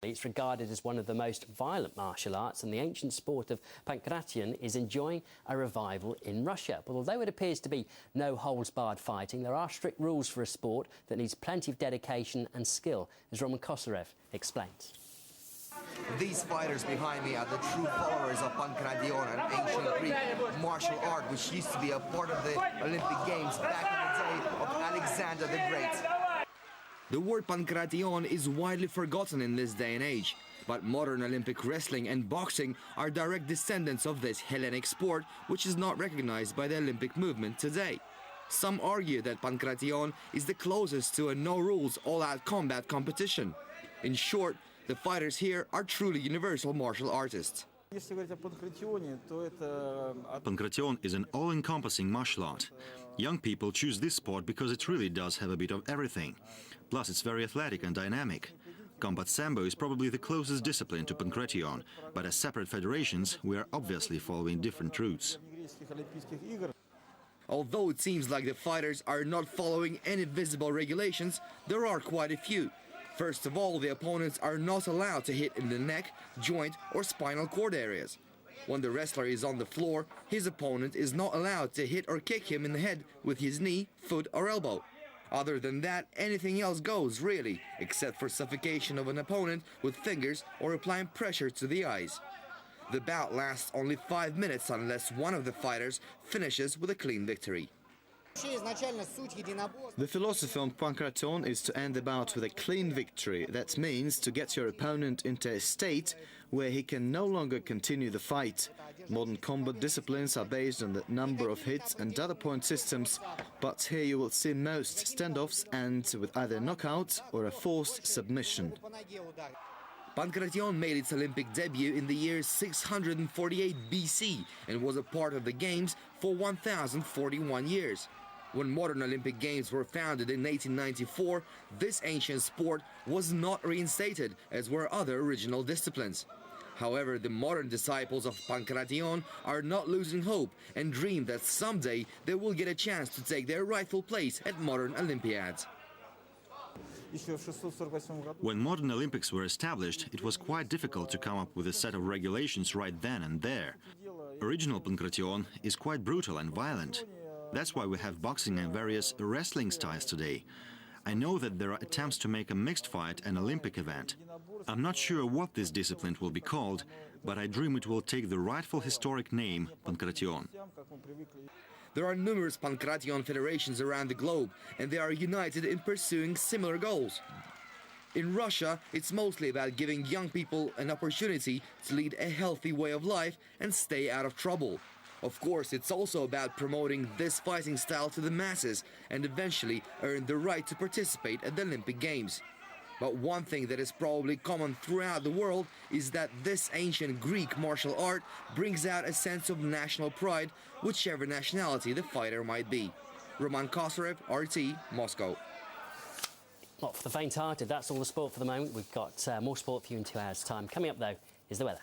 It's regarded as one of the most violent martial arts, and the ancient sport of Pankration is enjoying a revival in Russia. But although it appears to be no-holds-barred fighting, there are strict rules for a sport that needs plenty of dedication and skill, as Roman Kosarev explains. These fighters behind me are the true followers of Pankration, an ancient Greek martial art which used to be a part of the Olympic Games back in the day of Alexander the Great. The word Pankration is widely forgotten in this day and age, but modern Olympic wrestling and boxing are direct descendants of this Hellenic sport, which is not recognized by the Olympic movement today. Some argue that Pankration is the closest to a no-rules, all-out combat competition. In short, the fighters here are truly universal martial artists. Pankration is an all-encompassing martial art. Young people choose this sport because it really does have a bit of everything. Plus, it's very athletic and dynamic. Combat Sambo is probably the closest discipline to Pankration, but as separate federations, we are obviously following different routes. Although it seems like the fighters are not following any visible regulations, there are quite a few. First of all, the opponents are not allowed to hit in the neck, joint or spinal cord areas. When the wrestler is on the floor, his opponent is not allowed to hit or kick him in the head with his knee, foot or elbow. Other than that, anything else goes, really, except for suffocation of an opponent with fingers or applying pressure to the eyes. The bout lasts only 5 minutes unless one of the fighters finishes with a clean victory. The philosophy on Pankration is to end the bout with a clean victory. That means to get your opponent into a state where he can no longer continue the fight. Modern combat disciplines are based on the number of hits and other point systems, but here you will see most standoffs end with either knockout or a forced submission. Pankration made its Olympic debut in the year 648 BC and was a part of the Games for 1041 years. When modern Olympic Games were founded in 1894, this ancient sport was not reinstated, as were other original disciplines. However, the modern disciples of Pankration are not losing hope and dream that someday they will get a chance to take their rightful place at modern Olympiads. When modern Olympics were established, it was quite difficult to come up with a set of regulations right then and there. Original Pankration is quite brutal and violent. That's why we have boxing and various wrestling styles today. I know that there are attempts to make a mixed fight an Olympic event. I'm not sure what this discipline will be called, but I dream it will take the rightful historic name, Pankration. There are numerous Pankration federations around the globe, and they are united in pursuing similar goals. In Russia, it's mostly about giving young people an opportunity to lead a healthy way of life and stay out of trouble. Of course, it's also about promoting this fighting style to the masses and eventually earn the right to participate at the Olympic Games. But one thing that is probably common throughout the world is that this ancient Greek martial art brings out a sense of national pride, whichever nationality the fighter might be. Roman Kosarev, RT, Moscow. Not for the faint-hearted. That's all the sport for the moment. We've got more sport for you in 2 hours' time. Coming up, though, is the weather.